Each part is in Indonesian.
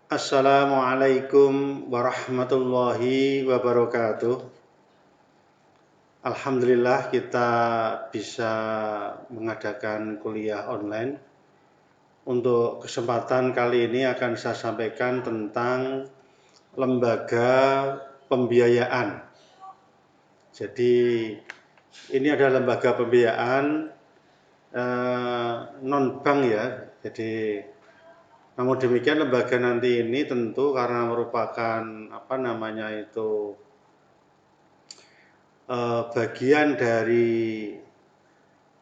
Assalamualaikum warahmatullahi wabarakatuh. Alhamdulillah kita bisa mengadakan kuliah online. Untuk kesempatan kali ini akan saya sampaikan tentang lembaga pembiayaan. Jadi ini adalah lembaga pembiayaan non-bank ya. Jadi namun demikian lembaga nanti ini tentu karena merupakan bagian dari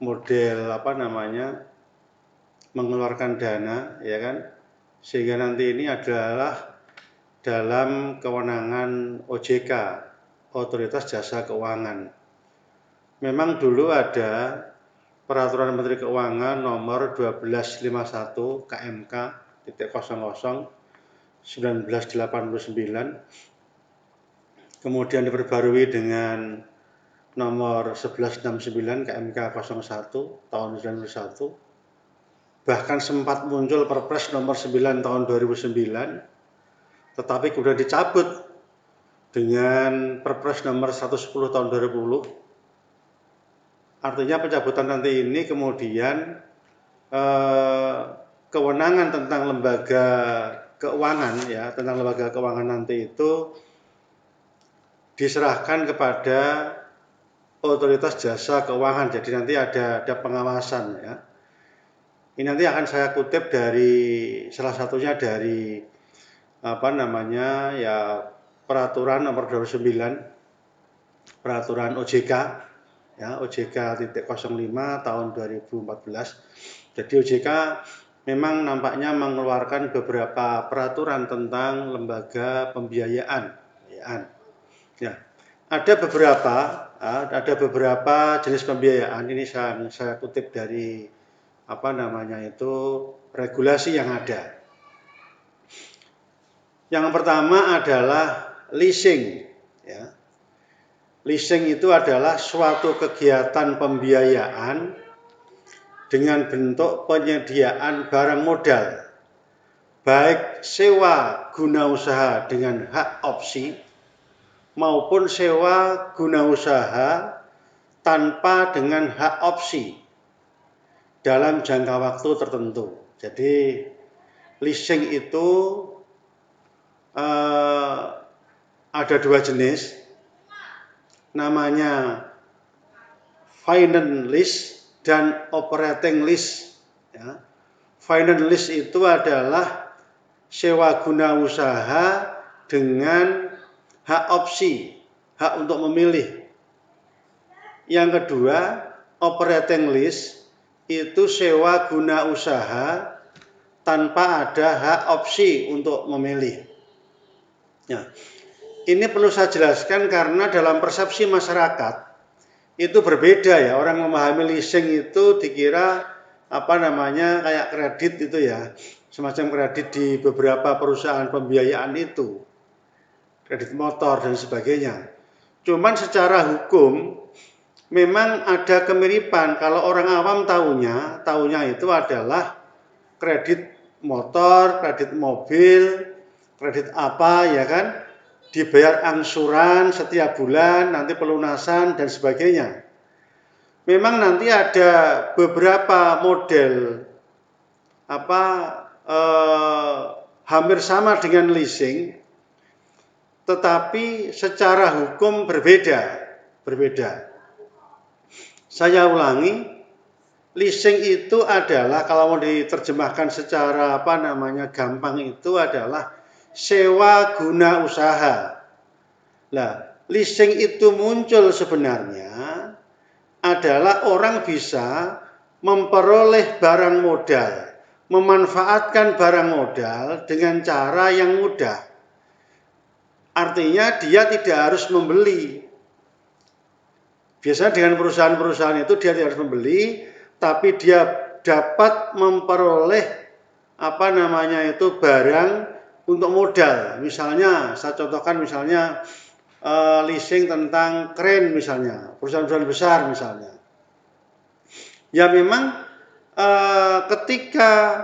model mengeluarkan dana, ya kan, sehingga nanti ini adalah dalam kewenangan OJK, Otoritas Jasa Keuangan. Memang dulu ada Peraturan Menteri Keuangan nomor 1251 KMK 00 1989, kemudian diperbarui dengan nomor 1169 KMK 01 tahun 91, bahkan sempat muncul Perpres nomor 9 tahun 2009, tetapi kemudian dicabut dengan Perpres nomor 110 tahun 2010. Artinya pencabutan nanti ini kemudian kewenangan tentang lembaga keuangan ya, tentang lembaga keuangan nanti itu diserahkan kepada Otoritas Jasa Keuangan. Jadi nanti ada pengawasan ya. Ini nanti akan saya kutip dari salah satunya dari Peraturan nomor 29, Peraturan OJK ya, OJK 05 tahun 2014. Jadi OJK memang nampaknya mengeluarkan beberapa peraturan tentang lembaga pembiayaan. Ya, ada beberapa jenis pembiayaan. Ini saya kutip dari regulasi yang ada. Yang pertama adalah leasing. Ya. Leasing itu adalah suatu kegiatan pembiayaan dengan bentuk penyediaan barang modal, baik sewa guna usaha dengan hak opsi maupun sewa guna usaha tanpa dengan hak opsi dalam jangka waktu tertentu. Jadi leasing itu ada dua jenis, namanya finance lease dan operating lease. Ya. Finance lease itu adalah sewa guna usaha dengan hak opsi, hak untuk memilih. Yang kedua, operating lease itu sewa guna usaha tanpa ada hak opsi untuk memilih. Nah, ini perlu saya jelaskan karena dalam persepsi masyarakat itu berbeda ya. Orang memahami leasing itu dikira kayak kredit itu ya, semacam kredit di beberapa perusahaan pembiayaan itu, kredit motor dan sebagainya. Cuman secara hukum memang ada kemiripan. Kalau orang awam tahunya itu adalah kredit motor, kredit mobil, kredit apa ya kan, dibayar angsuran setiap bulan, nanti pelunasan dan sebagainya. Memang nanti ada beberapa model hampir sama dengan leasing, tetapi secara hukum berbeda. Saya ulangi, leasing itu adalah kalau mau diterjemahkan secara gampang itu adalah sewa guna usaha. Nah, leasing itu muncul sebenarnya adalah orang bisa memperoleh barang modal, memanfaatkan barang modal dengan cara yang mudah. Artinya dia tidak harus membeli. Biasanya dengan perusahaan-perusahaan itu dia tidak harus membeli, tapi dia dapat memperoleh barang untuk modal. Misalnya, saya contohkan leasing tentang kren misalnya, perusahaan-perusahaan besar misalnya. Ya memang ketika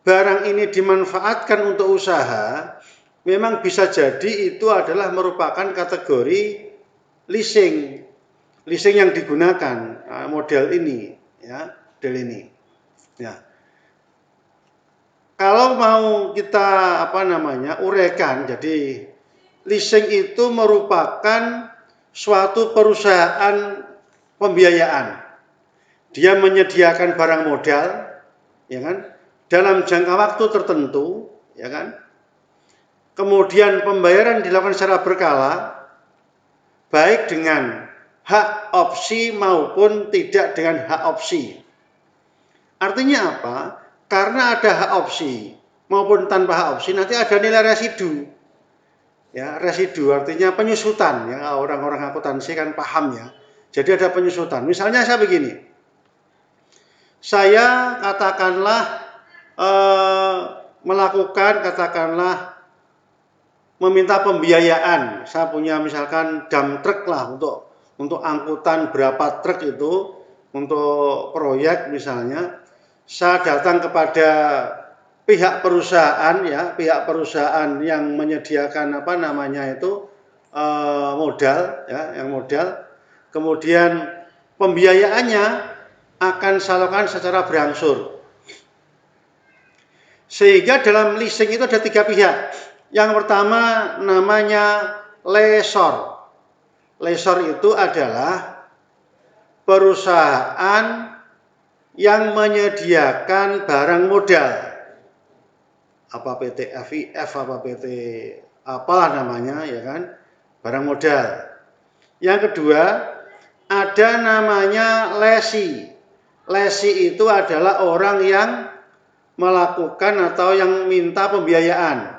barang ini dimanfaatkan untuk usaha, memang bisa jadi itu adalah merupakan kategori leasing. Leasing yang digunakan model ini, ya, model ini. Ya. Kalau mau kita uraikan, jadi leasing itu merupakan suatu perusahaan pembiayaan. Dia menyediakan barang modal, ya kan, dalam jangka waktu tertentu, ya kan. Kemudian pembayaran dilakukan secara berkala, baik dengan hak opsi maupun tidak dengan hak opsi. Artinya apa? Karena ada hak opsi maupun tanpa hak opsi, nanti ada nilai residu. Ya, residu artinya penyusutan, ya, orang-orang akuntansi kan paham ya. Jadi ada penyusutan. Misalnya saya begini. Saya katakanlah meminta pembiayaan. Saya punya misalkan dump truck lah untuk angkutan berapa truk itu untuk proyek misalnya. Saya datang kepada pihak perusahaan yang menyediakan modal, ya, yang modal. Kemudian pembiayaannya akan saya lakukan secara berangsur. Sehingga dalam leasing itu ada 3 pihak. Yang pertama namanya lessor. Lessor itu adalah perusahaan yang menyediakan barang modal. Apa PT FIF, apa PT apalah namanya, ya kan? Barang modal. Yang kedua, ada namanya lesi. Lesi itu adalah orang yang melakukan atau yang minta pembiayaan.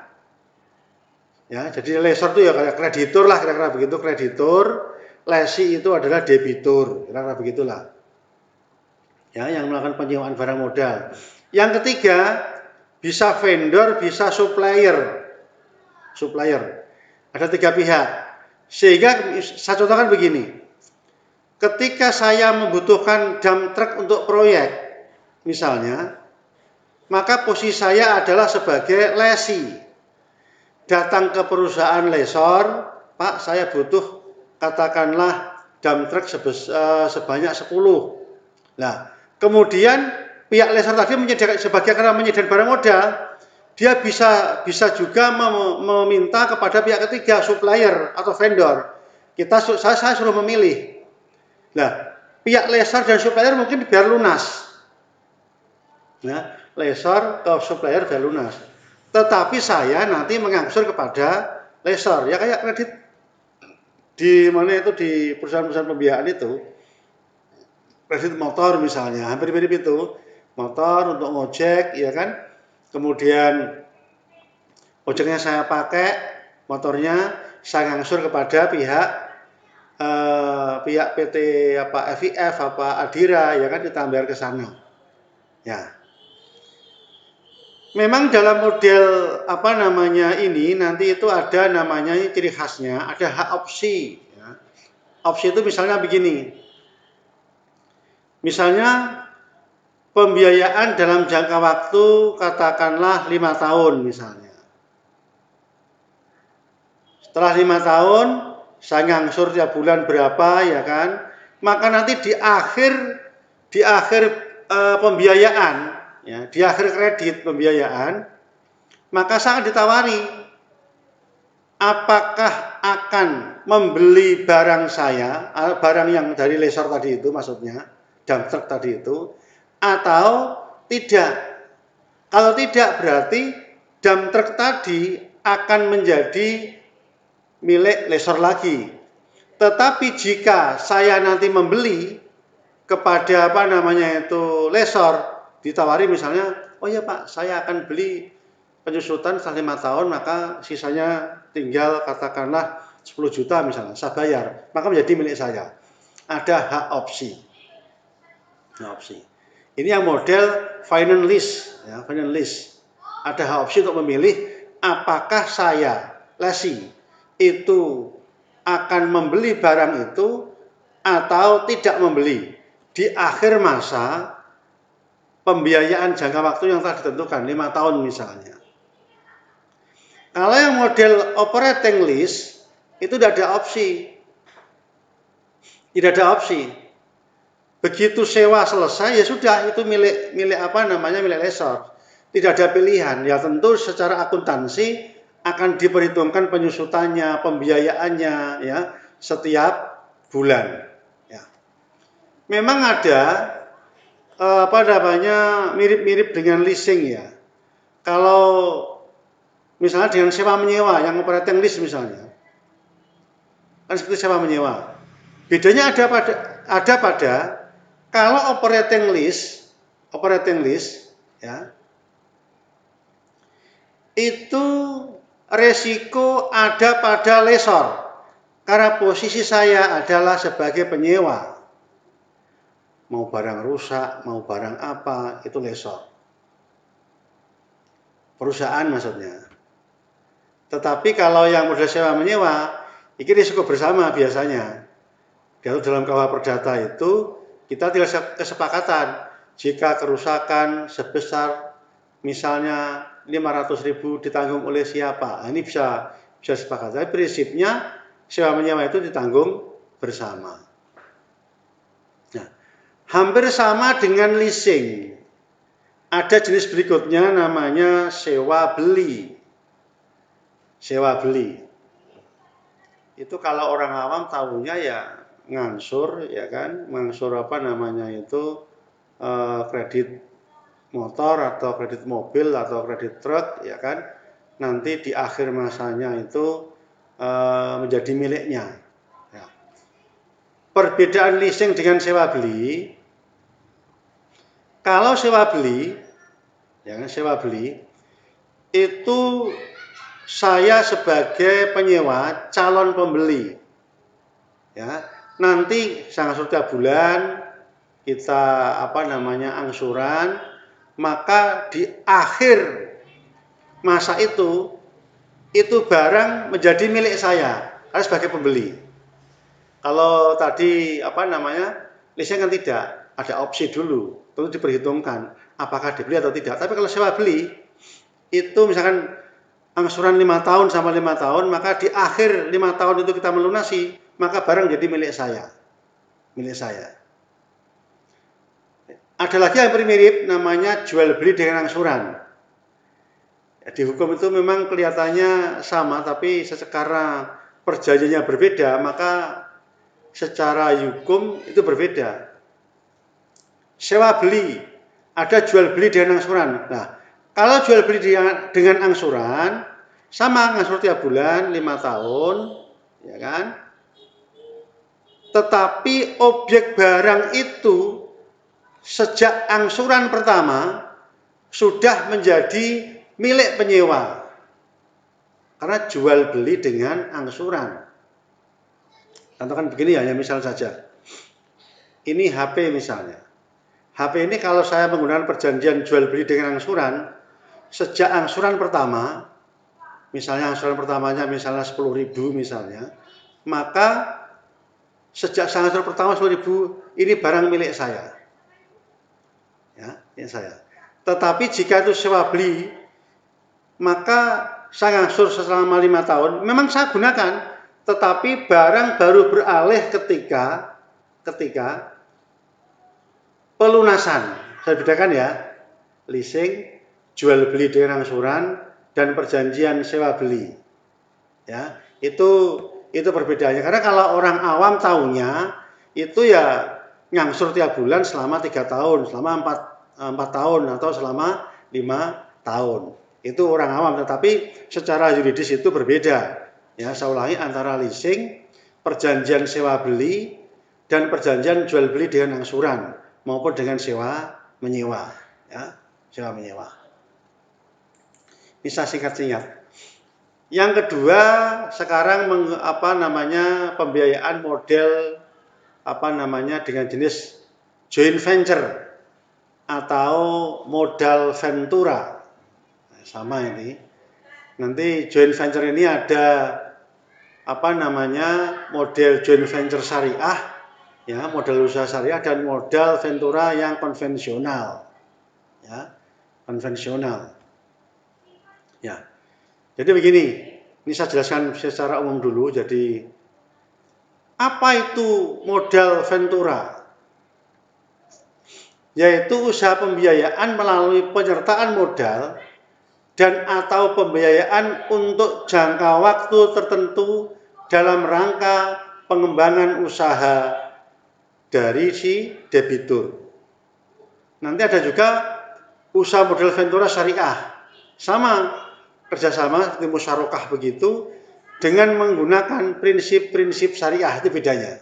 Ya, jadi lessor itu ya kayak kreditur lah, kira-kira begitu, kreditur. Lesi itu adalah debitur, kira-kira begitulah. Ya, yang melakukan penyewaan barang modal. Yang ketiga, bisa vendor, bisa supplier. Supplier. Ada 3 pihak. Sehingga saya contohkan begini. Ketika saya membutuhkan dump truck untuk proyek, misalnya, maka posisi saya adalah sebagai lesi. Datang ke perusahaan lessor, Pak, saya butuh katakanlah dump truck sebanyak 10. Nah, kemudian pihak lessor tadi karena menyediakan barang modal, dia bisa juga meminta kepada pihak ketiga, supplier atau vendor. Saya suruh memilih. Nah, pihak lessor dan supplier mungkin biar lunas. Nah, lessor ke supplier biar lunas. Tetapi saya nanti mengangsur kepada lessor, ya kayak kredit di mana itu di perusahaan-perusahaan pembiayaan itu, kredit motor misalnya, hampir mirip itu, motor untuk ngojek, ya kan, kemudian ojeknya saya pakai, motornya saya ngangsur kepada pihak PT FIF Adira, ya kan, ditambah ke sana, ya. Memang dalam model ini nanti itu ada namanya ciri khasnya, ada hak opsi. Ya. Opsi itu misalnya begini, misalnya pembiayaan dalam jangka waktu katakanlah 5 tahun misalnya. Setelah 5 tahun, saya ngangsur tiap bulan berapa, ya kan? Maka nanti di akhir pembiayaan, ya, di akhir kredit pembiayaan, maka saya ditawari apakah akan membeli barang saya, barang yang dari lessor tadi itu maksudnya, dump truck tadi itu, atau tidak. Kalau tidak berarti dump truck tadi akan menjadi milik lessor lagi. Tetapi jika saya nanti membeli kepada lessor, ditawari misalnya, oh ya Pak, saya akan beli penyusutan setelah 5 tahun, maka sisanya tinggal katakanlah 10 juta misalnya, saya bayar, maka menjadi milik saya. Ada hak opsi. Hak opsi. Ini yang model finance lease, ya, finance lease. Ada hak opsi untuk memilih apakah saya lesi itu akan membeli barang itu atau tidak membeli. Di akhir masa pembiayaan jangka waktu yang telah ditentukan 5 tahun misalnya. Kalau yang model operating lease itu tidak ada opsi. Tidak ada opsi. Begitu sewa selesai ya sudah itu milik lessor. Tidak ada pilihan. Ya tentu secara akuntansi akan diperhitungkan penyusutannya, pembiayaannya ya setiap bulan. Ya. Memang ada mirip-mirip dengan leasing ya. Kalau misalnya dengan sewa menyewa yang operating lease misalnya, kan seperti sewa menyewa. Bedanya ada pada kalau operating lease ya, itu resiko ada pada lessor. Karena posisi saya adalah sebagai penyewa. Mau barang rusak, mau barang apa, itu lessor. Perusahaan maksudnya. Tetapi kalau yang model sewa menyewa, ini risiko bersama biasanya. Kalau dalam KUH Perdata itu kita tidak kesepakatan jika kerusakan sebesar misalnya 500.000 ditanggung oleh siapa. Nah, ini bisa sepakat. Tapi prinsipnya sewa menyewa itu ditanggung bersama. Nah, hampir sama dengan leasing. Ada jenis berikutnya namanya sewa beli. Sewa beli. Itu kalau orang awam tahunya ya ngangsur ya kan, ngangsur kredit motor atau kredit mobil atau kredit truk ya kan, nanti di akhir masanya itu menjadi miliknya. Ya. Perbedaan leasing dengan sewa beli, kalau sewa beli itu saya sebagai penyewa calon pembeli ya, nanti sangat tiap bulan kita angsuran, maka di akhir masa itu barang menjadi milik saya karena sebagai pembeli. Kalau tadi leasing kan tidak ada opsi dulu, tentu diperhitungkan apakah dibeli atau tidak. Tapi kalau sewa beli itu misalkan angsuran 5 tahun sama 5 tahun, maka di akhir 5 tahun itu kita melunasi, maka barang jadi milik saya. Ada lagi yang mirip namanya jual beli dengan angsuran. Di hukum itu memang kelihatannya sama, tapi secara perjanjiannya berbeda, maka secara hukum itu berbeda. Sewa beli, ada jual beli dengan angsuran. Nah, kalau jual beli dengan angsuran, sama ngangsur tiap bulan 5 tahun, ya kan? Tetapi objek barang itu sejak angsuran pertama sudah menjadi milik penyewa. Karena jual beli dengan angsuran. Contohkan begini ya, misal saja. Ini HP misalnya. HP ini kalau saya menggunakan perjanjian jual beli dengan angsuran, sejak angsuran pertama, misalnya angsuran pertamanya misalnya 10.000 misalnya, maka sejak angsuran pertama 10.000 ini barang milik saya. Ya, milik saya. Tetapi jika itu sewa beli, maka saya ngangsur selama 5 tahun, memang saya gunakan, tetapi barang baru beralih ketika pelunasan. Saya bedakan ya, leasing, jual beli dengan angsuran, dan perjanjian sewa beli. Ya, itu perbedaannya. Karena kalau orang awam tahunya itu ya ngangsur tiap bulan selama 3 tahun, selama 4 tahun atau selama 5 tahun. Itu orang awam, tetapi secara yuridis itu berbeda. Ya, saya ulangi, antara leasing, perjanjian sewa beli, dan perjanjian jual beli dengan angsuran maupun dengan sewa menyewa. Ya, sewa menyewa. Bisa singkat-singkat. Yang kedua, sekarang pembiayaan model dengan jenis joint venture atau modal ventura. Sama ini. Nanti joint venture ini ada model joint venture syariah, ya, modal usaha syariah dan modal ventura yang konvensional. ya, konvensional. Ya. Jadi begini, ini saya jelaskan secara umum dulu. Jadi apa itu modal ventura? Yaitu usaha pembiayaan melalui penyertaan modal dan atau pembiayaan untuk jangka waktu tertentu dalam rangka pengembangan usaha dari si debitur. Nanti ada juga usaha modal ventura syariah. Sama, kerjasama seperti musyarakah begitu dengan menggunakan prinsip-prinsip syariah, itu bedanya.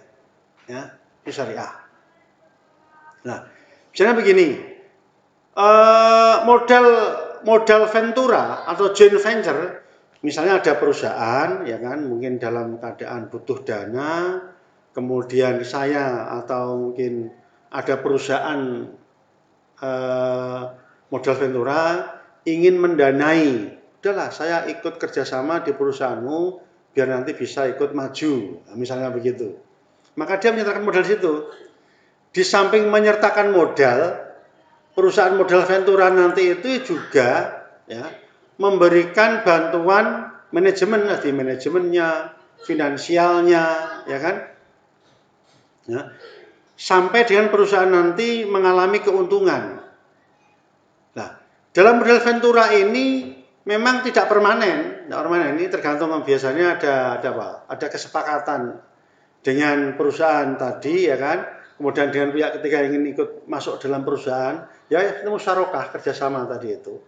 Ya, itu syariah. Nah, misalnya begini, modal ventura atau joint venture, misalnya ada perusahaan, ya kan, mungkin dalam keadaan butuh dana, kemudian saya atau mungkin ada perusahaan modal ventura ingin mendanai, udahlah saya ikut kerjasama di perusahaanmu biar nanti bisa ikut maju, misalnya begitu. Maka dia menyertakan modal di situ. Di samping menyertakan modal, perusahaan modal ventura nanti itu juga ya memberikan bantuan manajemen, di manajemennya, finansialnya, ya kan, ya, sampai dengan perusahaan nanti mengalami keuntungan. Nah, dalam modal ventura ini memang tidak permanen, ini tergantung, biasanya ada apa? Ada kesepakatan dengan perusahaan tadi, ya kan, kemudian dengan pihak ketiga yang ingin ikut masuk dalam perusahaan, ya itu musyarakah kerjasama tadi itu.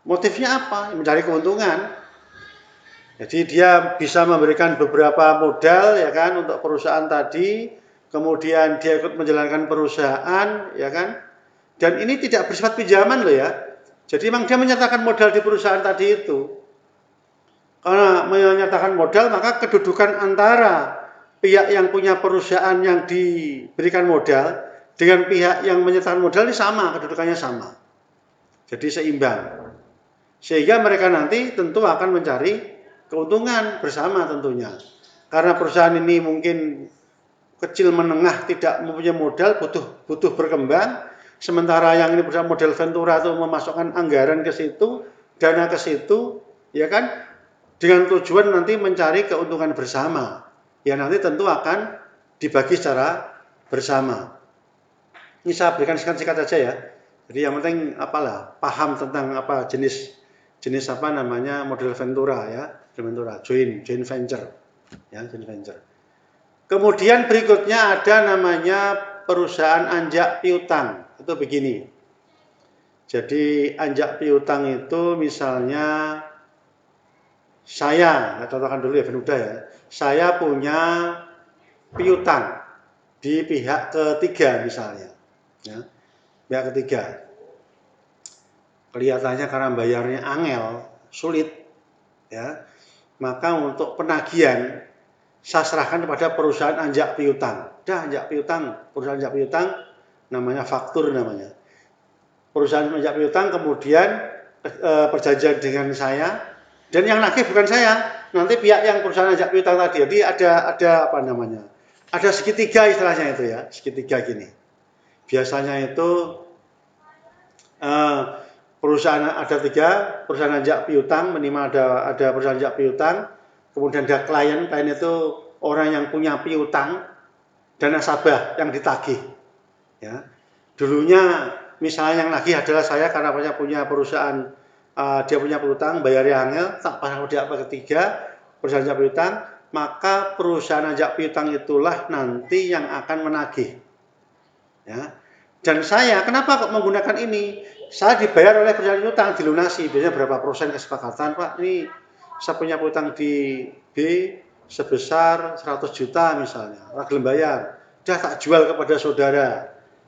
Motifnya apa? Mencari keuntungan. Jadi dia bisa memberikan beberapa modal, ya kan, untuk perusahaan tadi, kemudian dia ikut menjalankan perusahaan, ya kan, dan ini tidak bersifat pinjaman loh ya. Jadi memang dia menyertakan modal di perusahaan tadi itu. Karena menyertakan modal, maka kedudukan antara pihak yang punya perusahaan yang diberikan modal dengan pihak yang menyertakan modal ini sama, kedudukannya sama. Jadi seimbang. Sehingga mereka nanti tentu akan mencari keuntungan bersama tentunya. Karena perusahaan ini mungkin kecil menengah tidak mempunyai modal, butuh berkembang, sementara yang ini perusahaan model ventura itu memasukkan anggaran ke situ, dana ke situ, ya kan, dengan tujuan nanti mencari keuntungan bersama. Ya nanti tentu akan dibagi secara bersama. Ini saya berikan singkat saja ya. Jadi yang penting apalah, paham tentang apa jenis apa namanya model ventura ya, joint venture, ya, joint venture. Kemudian berikutnya ada namanya perusahaan anjak piutang. Itu begini. Jadi anjak piutang itu misalnya saya contohkan dulu ya, Benuda ya. Saya punya piutang di pihak ketiga misalnya. Ya, pihak ketiga. Kelihatannya karena bayarnya angel, sulit, ya. Maka untuk penagihan saya serahkan kepada perusahaan anjak piutang. Perusahaan anjak piutang namanya faktur namanya. Perusahaan anjak piutang kemudian perjanjian dengan saya, dan yang nagih bukan saya, nanti pihak yang perusahaan anjak piutang tadi. Jadi ada apa namanya? Ada segitiga istilahnya itu ya, segitiga gini. Biasanya itu perusahaan ada tiga, perusahaan anjak piutang, minimal ada perusahaan anjak piutang, kemudian ada klien itu orang yang punya piutang dan nasabah yang ditagih. Ya. Dulunya misalnya yang nagih adalah saya karena punya perusahaan, dia punya piutang, bayarnya angel, tak pernah dia ketiga, perusahaan anjak piutang, maka perusahaan anjak piutang itulah nanti yang akan menagih. Ya. Dan saya, kenapa kok menggunakan ini? Saya dibayar oleh perusahaan piutang, dilunasi. Biasanya berapa persen kesepakatan, Pak? Ini saya punya piutang di B sebesar 100 juta misalnya. Ragil bayar. Udah tak jual kepada saudara.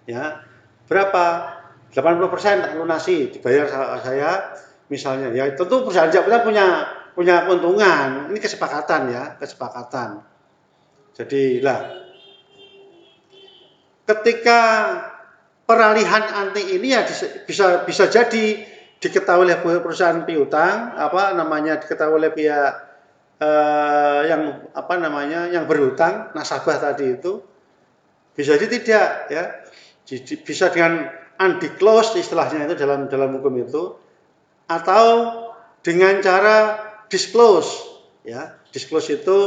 Ya. Berapa? 80% tak lunasi, dibayar saya misalnya. Ya, tentu perusahaan anjak piutang punya keuntungan. Ini kesepakatan ya, kesepakatan. Jadi lah, ketika peralihan anti ini ya bisa jadi diketahui oleh perusahaan piutang, apa namanya, diketahui oleh pihak yang apa namanya yang berhutang, nasabah tadi itu, bisa jadi tidak ya, bisa dengan undisclosed istilahnya itu dalam hukum itu, atau dengan cara disclose, ya. Disclose itu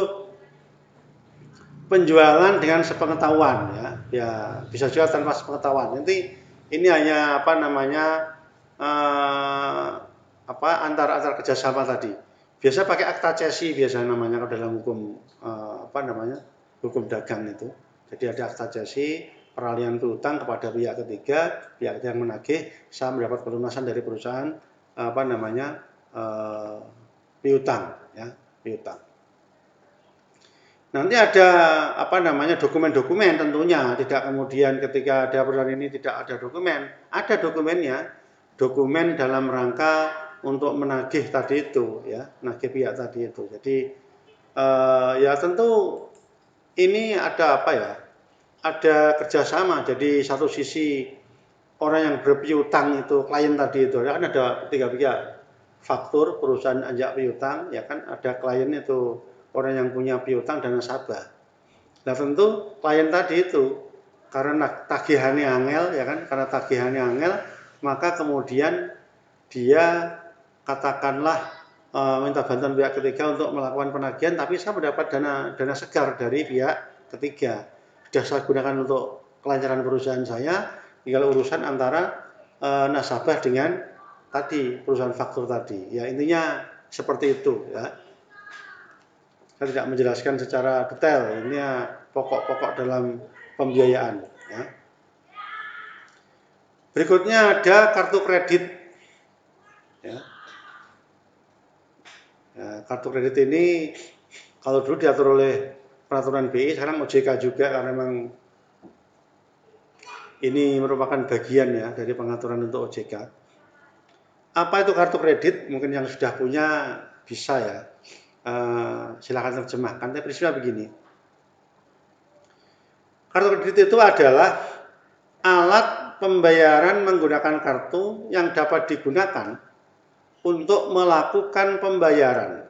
penjualan dengan sepengetahuan, ya bisa juga tanpa sepengetahuan. Nanti ini hanya antara kerjasama tadi. Biasa pakai akta cesi biasa namanya kalau dalam hukum hukum dagang itu. Jadi ada akta cesi peralihan piutang kepada pihak ketiga, pihak yang menagih, saya mendapat pelunasan dari perusahaan piutang, ya piutang. Nanti ada dokumen-dokumen tentunya, tidak kemudian ketika ada perusahaan ini tidak ada dokumen, ada dokumennya, dokumen dalam rangka untuk menagih tadi itu, ya, menagih pihak tadi itu. Jadi ya tentu ini ada ada kerjasama. Jadi satu sisi orang yang berpiutang itu klien tadi itu, ya kan ada tiga pihak, faktur, perusahaan ajak piutang, ya kan ada klien itu orang yang punya piutang dan nasabah. Nah tentu klien tadi itu karena tagihannya angel, ya kan, karena tagihannya angel, maka kemudian dia katakanlah minta bantuan pihak ketiga untuk melakukan penagihan, tapi saya mendapat dana segar dari pihak ketiga. Sudah saya gunakan untuk kelancaran perusahaan saya, tinggal urusan antara nasabah dengan tadi perusahaan faktur tadi. Ya intinya seperti itu, ya. Saya tidak menjelaskan secara detail, ini ya pokok-pokok dalam pembiayaan. Ya. Berikutnya ada kartu kredit. Ya. Ya, kartu kredit ini kalau dulu diatur oleh peraturan BI, sekarang OJK juga karena memang ini merupakan bagian ya dari pengaturan untuk OJK. Apa itu kartu kredit? Mungkin yang sudah punya bisa ya. Silakan terjemahkan. Tapi prinsipnya begini. Kartu kredit itu adalah alat pembayaran menggunakan kartu yang dapat digunakan untuk melakukan pembayaran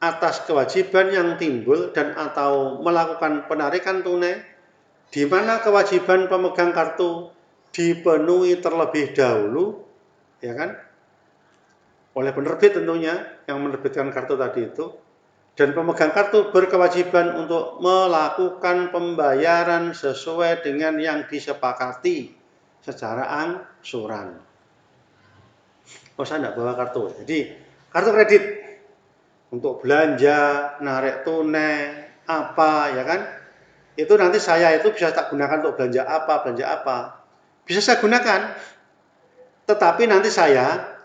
atas kewajiban yang timbul dan atau melakukan penarikan tunai di mana kewajiban pemegang kartu dipenuhi terlebih dahulu, ya kan, oleh penerbit tentunya yang menerbitkan kartu tadi itu, dan pemegang kartu berkewajiban untuk melakukan pembayaran sesuai dengan yang disepakati secara angsuran. Oh saya tidak bawa kartu, jadi kartu kredit untuk belanja, narik tunai, apa, ya kan? Itu nanti saya itu bisa tak gunakan untuk belanja apa. Bisa saya gunakan, tetapi nanti saya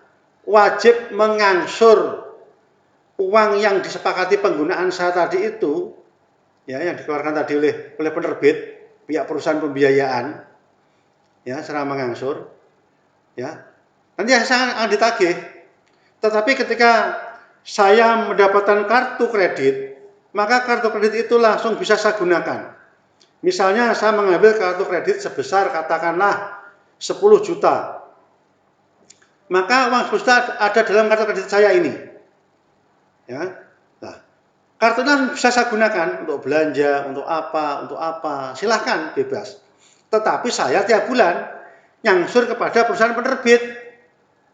wajib mengangsur uang yang disepakati penggunaan saya tadi itu, ya yang dikeluarkan tadi oleh penerbit, pihak perusahaan pembiayaan, ya secara mengangsur, ya nanti saya akan ditagih. Tetapi ketika saya mendapatkan kartu kredit, maka kartu kredit itu langsung bisa saya gunakan. Misalnya saya mengambil kartu kredit sebesar katakanlah 10 juta. Maka uang 10 juta ada dalam kartu kredit saya ini. Ya. Nah, kartunya bisa saya gunakan untuk belanja, untuk apa. Silahkan, bebas. Tetapi saya tiap bulan nyangsur kepada perusahaan penerbit.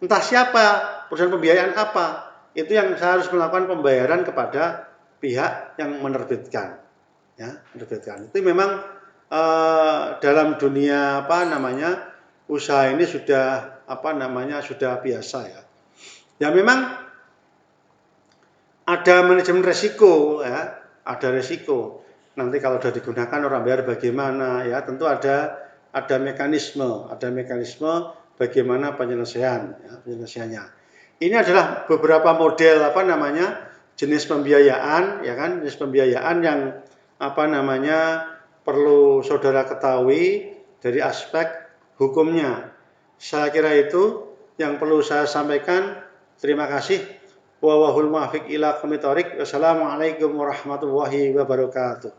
Entah siapa, perusahaan pembiayaan apa. Itu yang saya harus melakukan pembayaran kepada pihak yang menerbitkan. Ya, menerbitkan. Itu memang dalam dunia usaha ini sudah sudah biasa ya. Ya memang ada manajemen resiko ya, ada resiko. Nanti kalau sudah digunakan orang bayar bagaimana ya, tentu ada mekanisme bagaimana penyelesaiannya. Ini adalah beberapa model jenis pembiayaan ya kan, jenis pembiayaan yang perlu saudara ketahui dari aspek hukumnya. Saya kira itu yang perlu saya sampaikan. Terima kasih. Wallahul muwaffiq ila aqwamit thoriq. Wassalamualaikum warahmatullahi wabarakatuh.